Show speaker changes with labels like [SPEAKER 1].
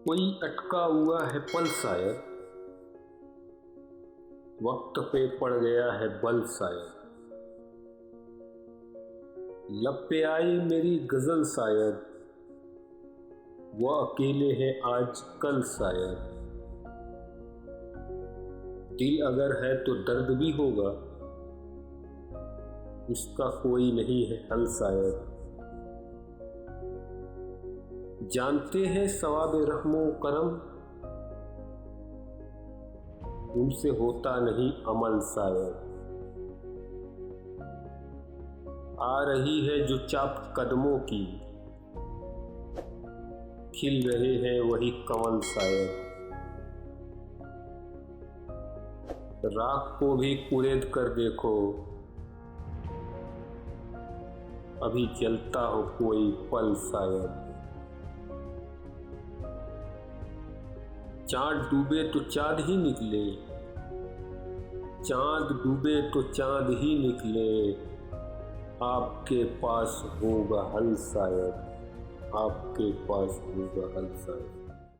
[SPEAKER 1] कोई अटका हुआ है पल शायद, वक्त पे पड़ गया है बल शायद। लब पे आई मेरी गजल शायद, वो अकेले है आज कल शायद। दिल अगर है तो दर्द भी होगा, उसका कोई नहीं है हल शायद। जानते हैं सवाब रहमो करम, उनसे होता नहीं अमल शायद। आ रही है जो चाप कदमों की, खिल रहे हैं वही कमल शायद। राख को भी कुरेद कर देखो, अभी जलता हो कोई पल शायद। चांद डूबे तो चांद ही निकले, चांद डूबे तो चांद ही निकले। आपके पास होगा हल शायद, आपके पास होगा हल शायद।